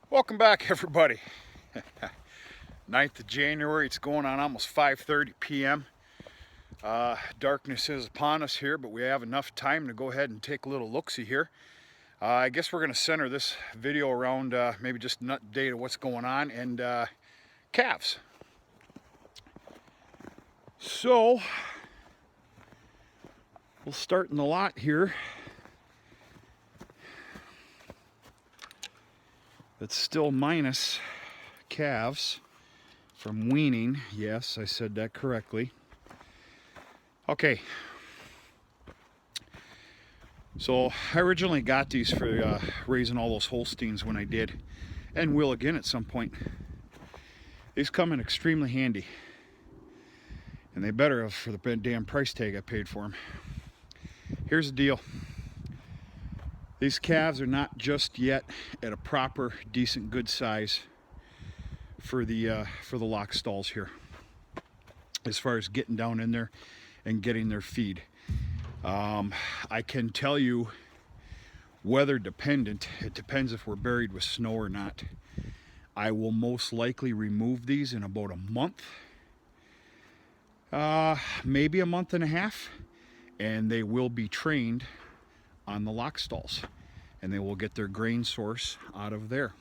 Welcome back, everybody. 9th of January, it's going on almost 5:30 p.m. Darkness is upon us here, but we have enough time to go ahead and take a little look-see here. I guess we're going to center this video around maybe just an update of what's going on and calves. So, we'll start in the lot here. It's still minus calves from weaning. Yes, I said that correctly. Okay. So I originally got these for raising all those Holsteins when I did, and will again at some point. These come in extremely handy, and they better have for the damn price tag I paid for them. Here's the deal. These calves are not just yet at a proper, decent, good size for the lock stalls here, as far as getting down in there and getting their feed. I can tell you, weather dependent, it depends if we're buried with snow or not. I will most likely remove these in about a month, maybe a month and a half, and they will be trained on the lock stalls, and they will get their grain source out of there.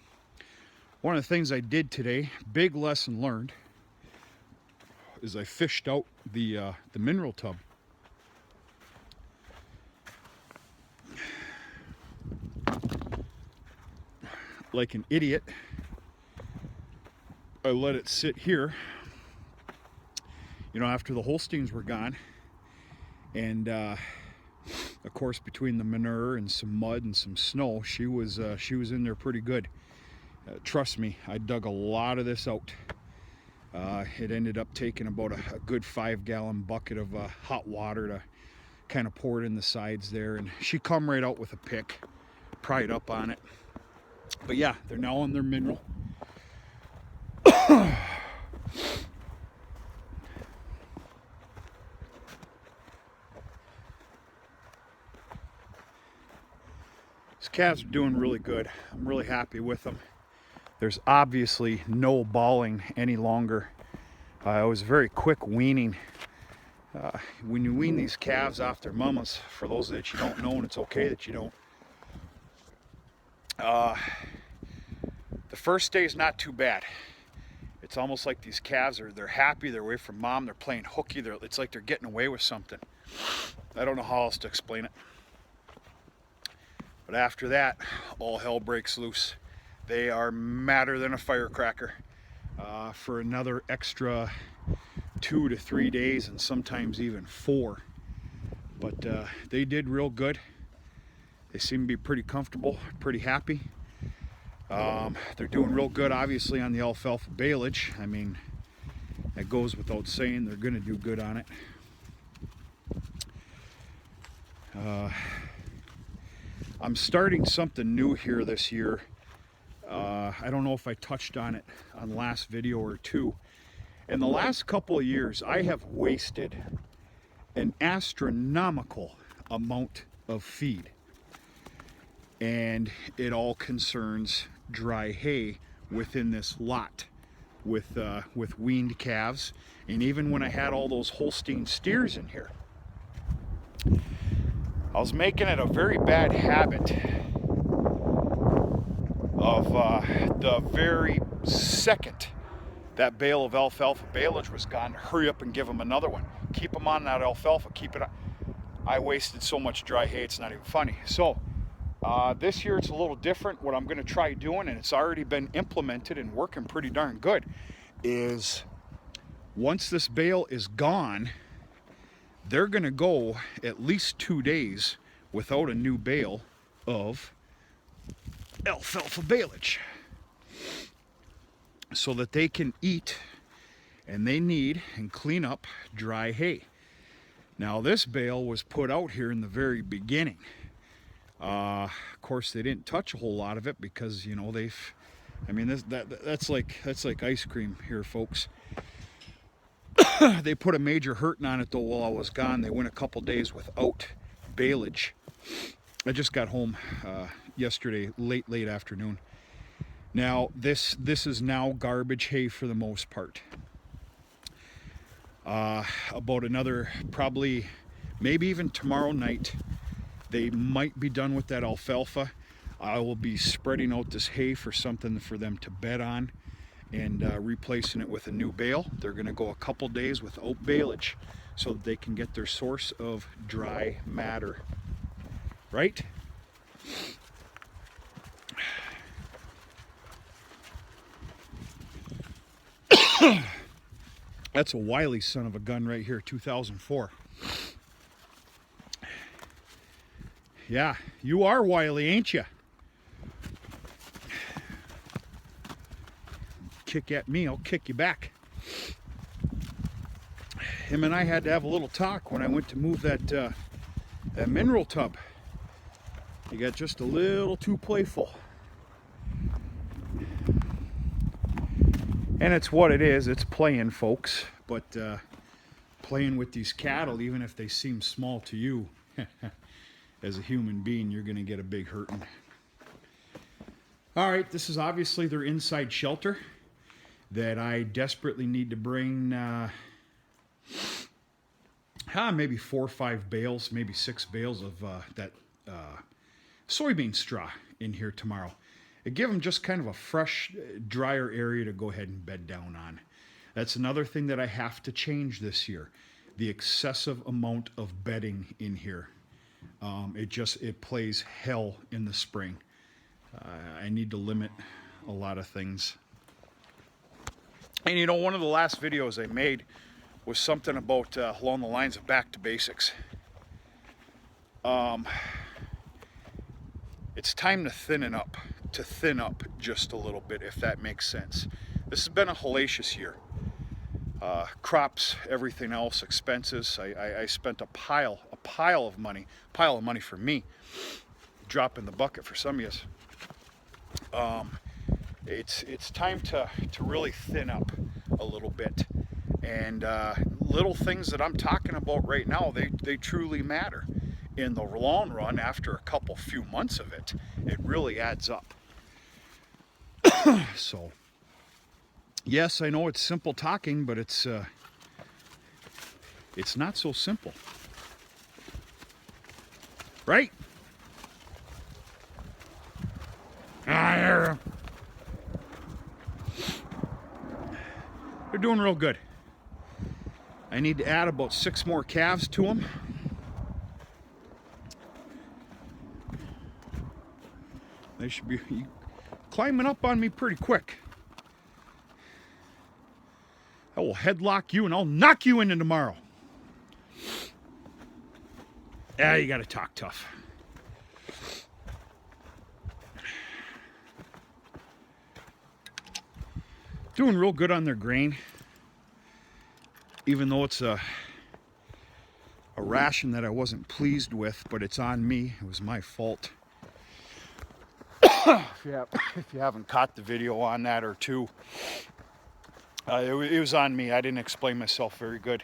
One of the things I did today, big lesson learned, is I fished out the mineral tub. Like an idiot, I let it sit here, you know, after the Holsteins were gone, and of course, between the manure and some mud and some snow, she was in there pretty good. Trust me, I dug a lot of this out. It ended up taking about a good 5-gallon bucket of hot water to kind of pour it in the sides there, and she come right out with a pick, pried up on it. But yeah, they're now on their mineral. These calves are doing really good. I'm really happy with them. There's obviously no balling any longer. I was very quick weaning. When you wean these calves off their mamas, for those that you don't know, and it's okay that you don't, the first day is not too bad. It's almost like these calves they're happy, they're away from mom, they're playing hooky, it's like they're getting away with something. I don't know how else to explain it. But after that, all hell breaks loose. They are madder than a firecracker for another extra 2 to 3 days, and sometimes even 4. But they did real good. They seem to be pretty comfortable, pretty happy. They're doing real good, obviously, on the alfalfa baleage. I mean, that goes without saying. They're going to do good on it. I'm starting something new here this year. I don't know if I touched on it on the last video or two. In the last couple of years, I have wasted an astronomical amount of feed. And it all concerns dry hay within this lot with weaned calves. And even when I had all those Holstein steers in here, I was making it a very bad habit of the very second that bale of alfalfa baleage was gone, hurry up and give them another one. Keep them on that alfalfa, keep it on. I wasted so much dry hay, it's not even funny. So this year it's a little different. What I'm going to try doing, and it's already been implemented and working pretty darn good, is once this bale is gone, they're going to go at least 2 days without a new bale of alfalfa baleage, so that they can eat, and they need and clean up dry hay. Now this bale was put out here in the very beginning. Of course, they didn't touch a whole lot of it because, you know, that's like ice cream here, folks. They put a major hurting on it though while I was gone. They went a couple days without baleage. I just got home yesterday late afternoon, Now this is now garbage hay for the most part. About another, probably maybe even tomorrow night, they might be done with that alfalfa. I will be spreading out this hay for something for them to bed on, and replacing it with a new bale. They're going to go a couple days without baleage so that they can get their source of dry matter. Right? That's a wily son of a gun right here, 2004. Yeah, you are wily, ain't you? Kick at me, I'll kick you back. Him and I had to have a little talk when I went to move that mineral tub. He got just a little too playful. And it's what it is, it's playing, folks. But playing with these cattle, even if they seem small to you, as a human being, you're going to get a big hurting. All right, this is obviously their inside shelter that I desperately need to bring maybe 4 or 5 bales, maybe 6 bales of that soybean straw in here tomorrow. It give them just kind of a fresh, drier area to go ahead and bed down on. That's another thing that I have to change this year, the excessive amount of bedding in here. It plays hell in the spring. I need to limit a lot of things. And you know, one of the last videos I made was something about along the lines of back to basics. It's time to thin up just a little bit, if that makes sense. This has been a hellacious year. Crops, everything else, expenses. I spent a pile of money for me, drop in the bucket for some of you. It's time to really thin up a little bit, and little things that I'm talking about right now, they truly matter. In the long run, after a few months of it, it really adds up. So, yes, I know it's simple talking, but it's not so simple, right? They're doing real good. I need to add about 6 more calves to them. They should be climbing up on me pretty quick. I will headlock you and I'll knock you into tomorrow. Yeah, you gotta talk tough. Doing real good on their grain. Even though it's a ration that I wasn't pleased with, but it's on me. It was my fault. If you haven't caught the video on that or two, it was on me. I didn't explain myself very good.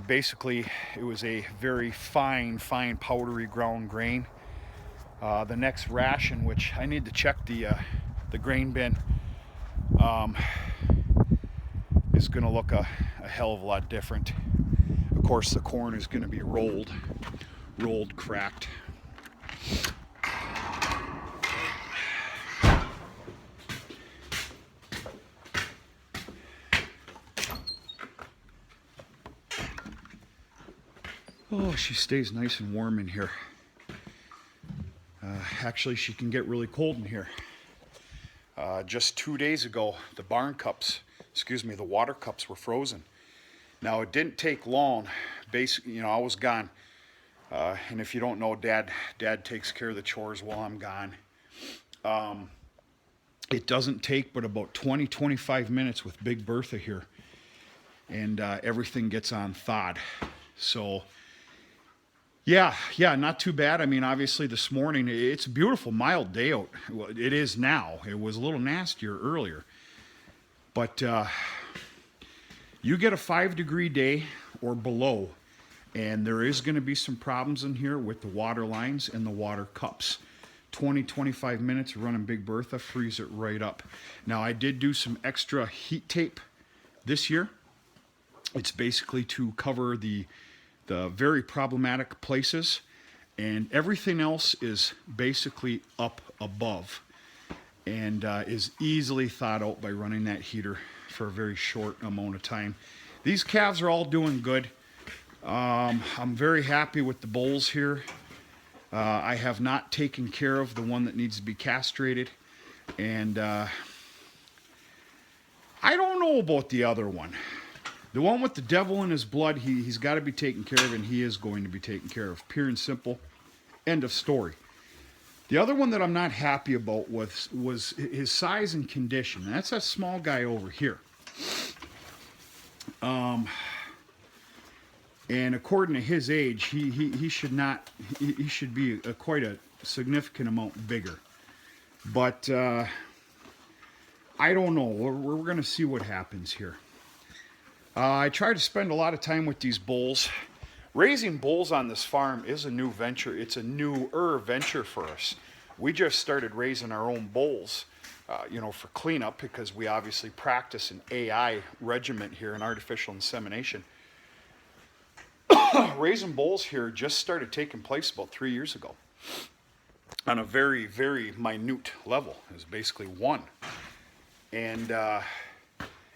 Basically, it was a very fine powdery ground grain. The next ration, which I need to check the grain bin, is going to look a hell of a lot different. Of course, the corn is going to be rolled, cracked. Oh, she stays nice and warm in here. Actually, she can get really cold in here. Just 2 days ago, the the water cups were frozen. Now, it didn't take long. Basically, I was gone. And if you don't know, Dad takes care of the chores while I'm gone. It doesn't take but about 20-25 minutes with Big Bertha here, and everything gets on thawed. So yeah, not too bad. I mean, obviously this morning, it's a beautiful, mild day out. Well, it is now. It was a little nastier earlier. But you get a 5-degree day or below, and there is going to be some problems in here with the water lines and the water cups. 20-25 minutes running Big Bertha, freeze it right up. Now I did do some extra heat tape this year. It's basically to cover the very problematic places, and everything else is basically up above and is easily thawed out by running that heater for a very short amount of time. These calves are all doing good. I'm very happy with the bulls here. I have not taken care of the one that needs to be castrated, and I don't know about the other one. The one with the devil in his blood, he's got to be taken care of, and he is going to be taken care of. Pure and simple. End of story. The other one that I'm not happy about was his size and condition. And that's that small guy over here. And according to his age, he should not. He should be quite a significant amount bigger. But I don't know. We're going to see what happens here. I try to spend a lot of time with these bulls. Raising bulls on this farm is a new venture. It's a newer venture for us. We just started raising our own bulls, for cleanup, because we obviously practice an AI regiment here in artificial insemination. Raising bulls here just started taking place about 3 years ago on a very, very minute level. It was basically one. And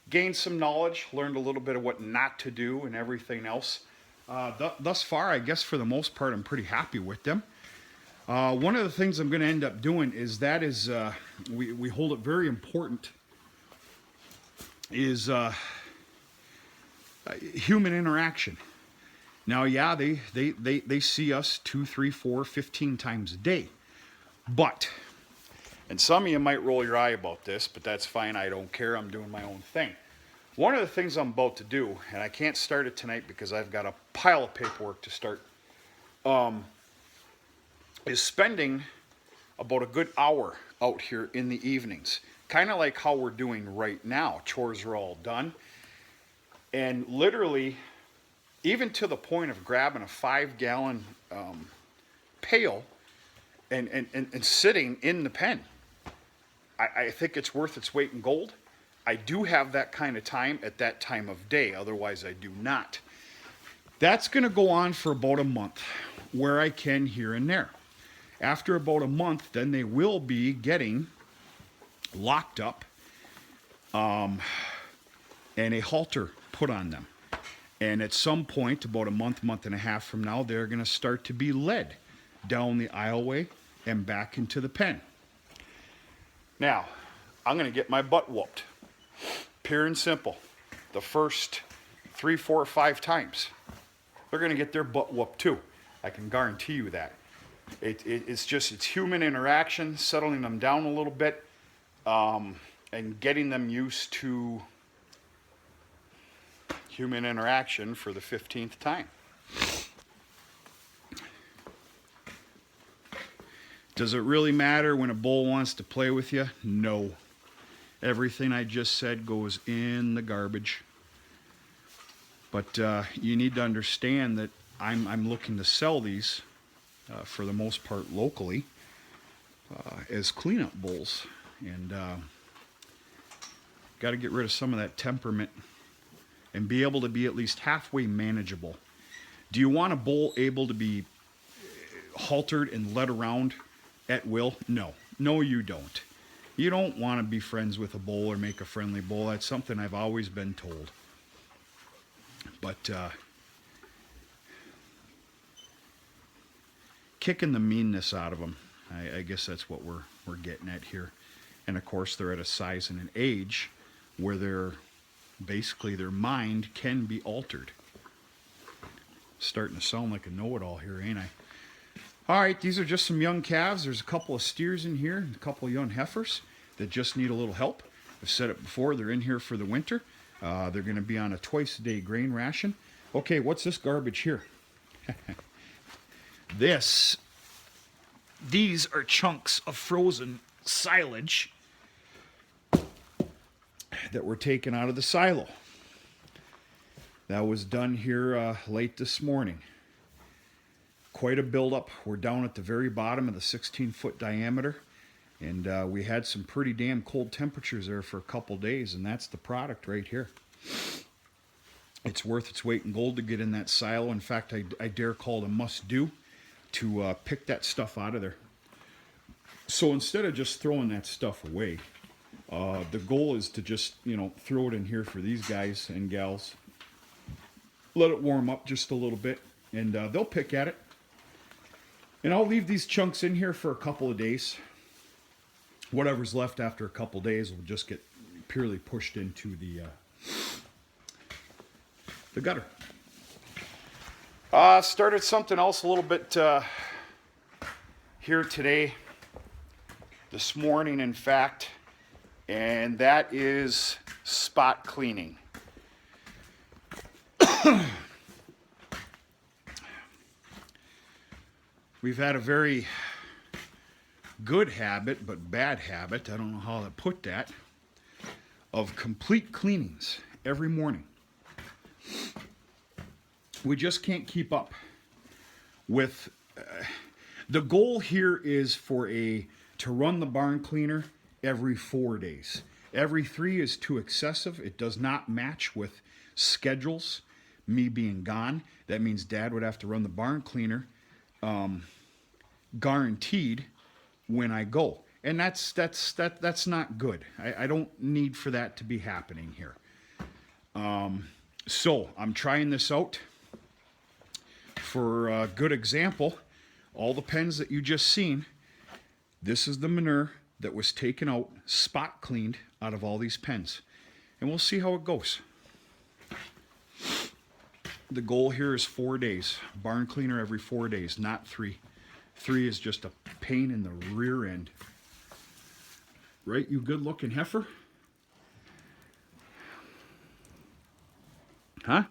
gained some knowledge, learned a little bit of what not to do and everything else. Thus far, I guess for the most part, I'm pretty happy with them. One of the things I'm going to end up doing is we hold it very important is human interaction. Now, yeah, they see us 2, 3, 4, 15 times a day. But, and some of you might roll your eye about this, but that's fine. I don't care. I'm doing my own thing. One of the things I'm about to do, and I can't start it tonight because I've got a pile of paperwork to start, is spending about a good hour out here in the evenings. Kind of like how we're doing right now. Chores are all done. And literally, even to the point of grabbing a 5-gallon pail and sitting in the pen. I think it's worth its weight in gold. I do have that kind of time at that time of day. Otherwise, I do not. That's going to go on for about a month, where I can here and there. After about a month, then they will be getting locked up and a halter put on them. And at some point, about a month, month and a half from now, they're going to start to be led down the aisleway and back into the pen. Now, I'm going to get my butt whooped. Pure and simple. The first 3, 4, 5 times, they're going to get their butt whooped too. I can guarantee you that. It's human interaction, settling them down a little bit, and getting them used to human interaction for the 15th time. Does it really matter when a bull wants to play with you? No. Everything I just said goes in the garbage. But you need to understand that I'm looking to sell these, for the most part locally, as cleanup bulls. And got to get rid of some of that temperament and be able to be at least halfway manageable. Do you want a bull able to be haltered and led around at will? No. No, you don't. You don't want to be friends with a bull or make a friendly bull. That's something I've always been told. But kicking the meanness out of them, I guess that's what we're getting at here. And of course, they're at a size and an age where their mind can be altered. Starting to sound like a know-it-all here, ain't I? All right, these are just some young calves. There's a couple of steers in here and a couple of young heifers that just need a little help. I've said it before, they're in here for the winter. They're going to be on a twice-a-day grain ration. Okay, what's this garbage here? These are chunks of frozen silage that were taken out of the silo. That was done here late this morning. quite a buildup. We're down at the very bottom of the 16-foot diameter, and we had some pretty damn cold temperatures there for a couple days, and that's the product right here. It's worth its weight in gold to get in that silo. In fact, I dare call it a must-do to pick that stuff out of there. So instead of just throwing that stuff away, the goal is to just, throw it in here for these guys and gals. Let it warm up just a little bit, and they'll pick at it. And I'll leave these chunks in here for a couple of days. Whatever's left after a couple of days will just get purely pushed into the gutter. Started something else a little bit here today, this morning in fact, and that is spot cleaning. We've had a very good habit, but bad habit, I don't know how to put that, of complete cleanings every morning. We just can't keep up with the goal here is to run the barn cleaner every 4 days. Every 3 is too excessive. It does not match with schedules, me being gone. That means Dad would have to run the barn cleaner guaranteed when I go, and that's not good. I don't need for that to be happening here. So I'm trying this out. For a good example, all the pens that you just seen, this is the manure that was taken out, spot cleaned out of all these pens, and we'll see how it goes. The goal here is 4 days. Barn cleaner every 4 days, not 3. 3 is just a pain in the rear end. Right, you good-looking heifer? Huh?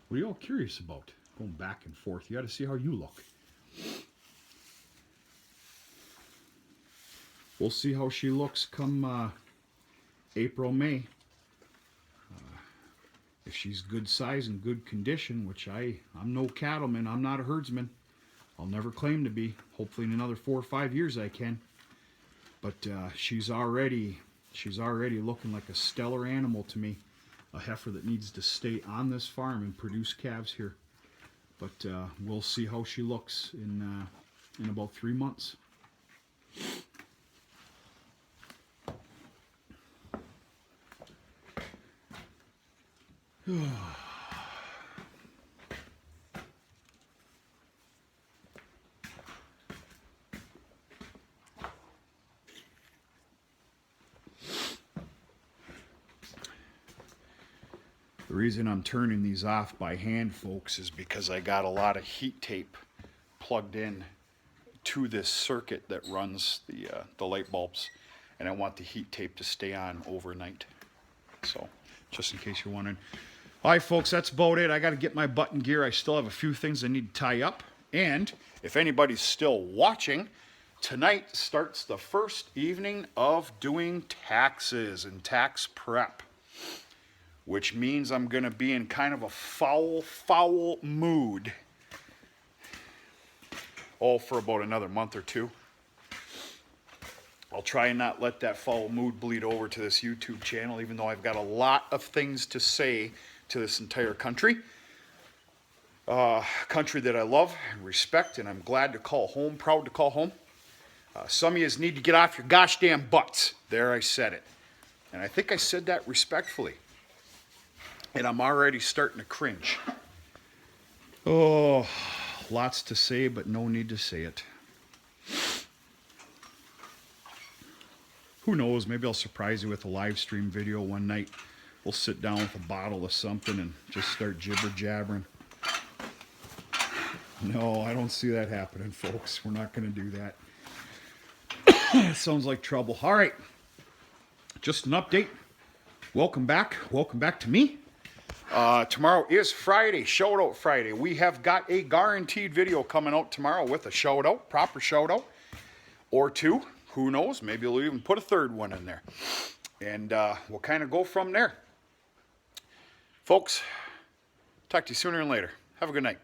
What are you all curious about? Going back and forth. You got to see how you look. We'll see how she looks come April, May. If she's good size and good condition, which I'm no cattleman, I'm not a herdsman. I'll never claim to be. Hopefully in another 4 or 5 years I can. But she's already looking like a stellar animal to me. A heifer that needs to stay on this farm and produce calves here. But we'll see how she looks in about 3 months. The reason I'm turning these off by hand, folks, is because I got a lot of heat tape plugged in to this circuit that runs the light bulbs, and I want the heat tape to stay on overnight. So, just in case you're wondering. All right, folks, that's about it. I got to get my button gear. I still have a few things I need to tie up. And if anybody's still watching, tonight starts the first evening of doing taxes and tax prep, which means I'm going to be in kind of a foul mood. Oh, for about another month or 2. I'll try and not let that foul mood bleed over to this YouTube channel, even though I've got a lot of things to say to this entire country. Country that I love and respect, and I'm glad to call home, proud to call home. Some of you need to get off your gosh damn butts. There, I said it. And I think I said that respectfully. And I'm already starting to cringe. Oh, lots to say, but no need to say it. Who knows, maybe I'll surprise you with a live stream video one night. We'll sit down with a bottle of something and just start jibber-jabbering. No, I don't see that happening, folks. We're not going to do that. Sounds like trouble. All right, just an update. Welcome back. Welcome back to me. Tomorrow is Friday, Shout Out Friday. We have got a guaranteed video coming out tomorrow with a shout out, proper shout out, or 2. Who knows? Maybe we'll even put a 3rd one in there. And we'll kind of go from there. Folks, talk to you sooner than later. Have a good night.